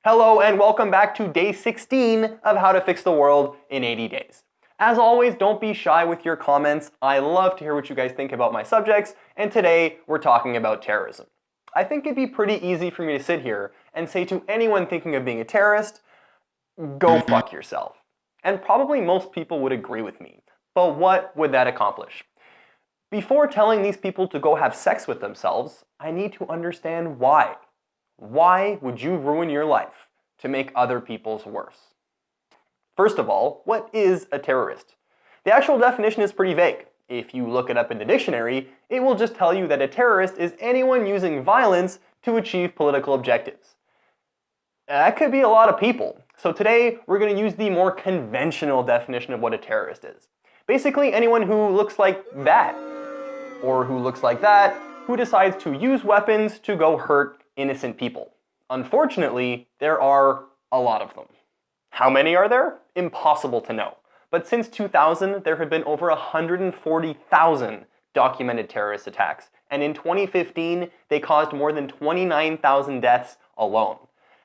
Hello and welcome back to day 16 of How to Fix the World in 80 Days. As always, don't be shy with your comments. I love to hear what you guys think about my subjects, and today we're talking about terrorism. I think it'd be pretty easy for me to sit here and say to anyone thinking of being a terrorist, go fuck yourself. And probably most people would agree with me. But what would that accomplish? Before telling these people to go have sex with themselves, I need to understand why. Why would you ruin your life to make other people's worse? First of all, what is a terrorist? The actual definition is pretty vague. If you look it up in the dictionary, it will just tell you that a terrorist is anyone using violence to achieve political objectives. That could be a lot of people. So today, we're going to use the more conventional definition of what a terrorist is. Basically, anyone who looks like that, or who looks like that, who decides to use weapons to go hurt innocent people. Unfortunately, there are a lot of them. How many are there? Impossible to know. But since 2000, there have been over 140,000 documented terrorist attacks. And in 2015, they caused more than 29,000 deaths alone.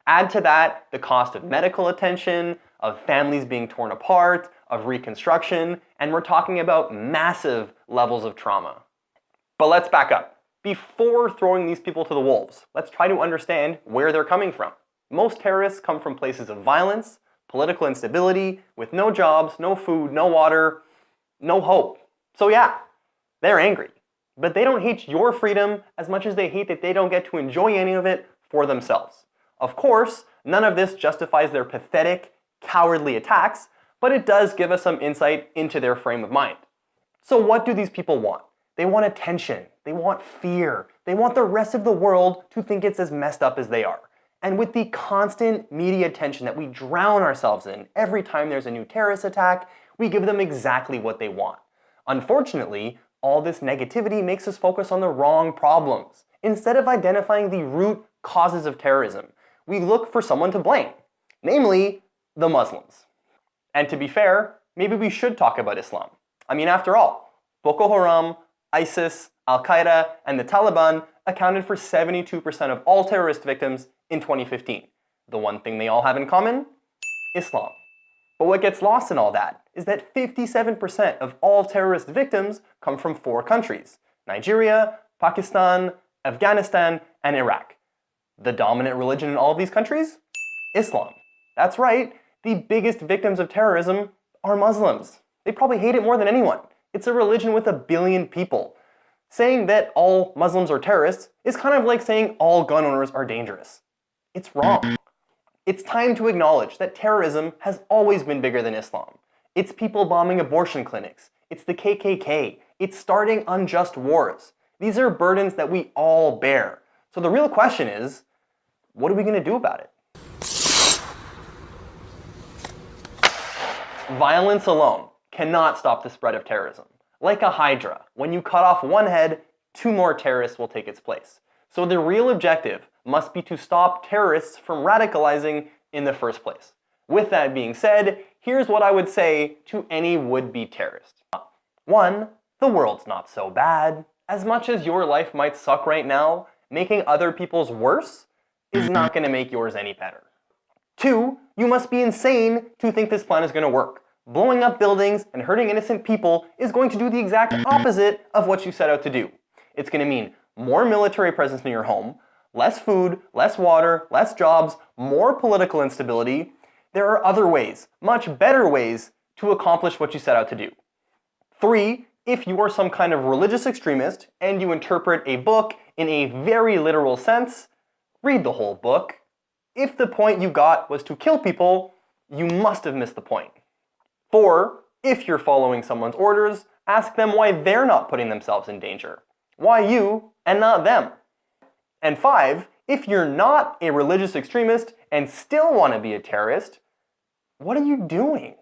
Add to that the cost of medical attention, of families being torn apart, of reconstruction, and we're talking about massive levels of trauma. But let's back up. Before throwing these people to the wolves, let's try to understand where they're coming from. Most terrorists come from places of violence, political instability, with no jobs, no food, no water, no hope. So yeah, they're angry. But they don't hate your freedom as much as they hate that they don't get to enjoy any of it for themselves. Of course, none of this justifies their pathetic, cowardly attacks, but it does give us some insight into their frame of mind. So what do these people want? They want attention, they want fear, they want the rest of the world to think it's as messed up as they are. And with the constant media attention that we drown ourselves in every time there's a new terrorist attack, we give them exactly what they want. Unfortunately, all this negativity makes us focus on the wrong problems. Instead of identifying the root causes of terrorism, we look for someone to blame, namely the Muslims. And to be fair, maybe we should talk about Islam. I mean, after all, Boko Haram, ISIS, Al-Qaeda, and the Taliban accounted for 72% of all terrorist victims in 2015. The one thing they all have in common? Islam. But what gets lost in all that is that 57% of all terrorist victims come from 4 countries: Nigeria, Pakistan, Afghanistan, and Iraq. The dominant religion in all of these countries? Islam. That's right, the biggest victims of terrorism are Muslims. They probably hate it more than anyone. It's a religion with 1 billion people. Saying that all Muslims are terrorists is kind of like saying all gun owners are dangerous. It's wrong. It's time to acknowledge that terrorism has always been bigger than Islam. It's people bombing abortion clinics. It's the KKK. It's starting unjust wars. These are burdens that we all bear. So the real question is, what are we going to do about it? Violence alone cannot stop the spread of terrorism. Like a hydra, when you cut off one head, 2 more terrorists will take its place. So the real objective must be to stop terrorists from radicalizing in the first place. With that being said, here's what I would say to any would-be terrorist. 1, the world's not so bad. As much as your life might suck right now, making other people's worse is not going to make yours any better. 2, you must be insane to think this plan is going to work. Blowing up buildings and hurting innocent people is going to do the exact opposite of what you set out to do. It's going to mean more military presence in your home, less food, less water, less jobs, more political instability. There are other ways, much better ways, to accomplish what you set out to do. 3, if you are some kind of religious extremist and you interpret a book in a very literal sense, read the whole book. If the point you got was to kill people, you must have missed the point. 4, if you're following someone's orders, ask them why they're not putting themselves in danger. Why you and not them? And 5, if you're not a religious extremist and still want to be a terrorist, what are you doing?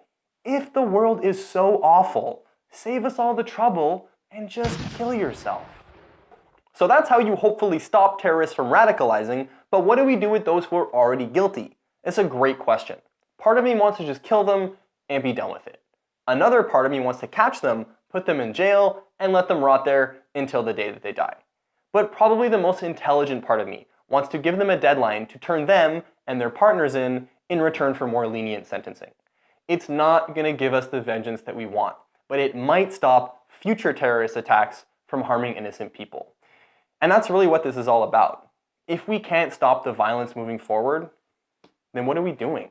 If the world is so awful, save us all the trouble and just kill yourself. So that's how you hopefully stop terrorists from radicalizing, but what do we do with those who are already guilty? It's a great question. Part of me wants to just kill them and be done with it. Another part of me wants to catch them, put them in jail, and let them rot there until the day that they die. But probably the most intelligent part of me wants to give them a deadline to turn them and their partners in return for more lenient sentencing. It's not going to give us the vengeance that we want, but it might stop future terrorist attacks from harming innocent people. And that's really what this is all about. If we can't stop the violence moving forward, then what are we doing?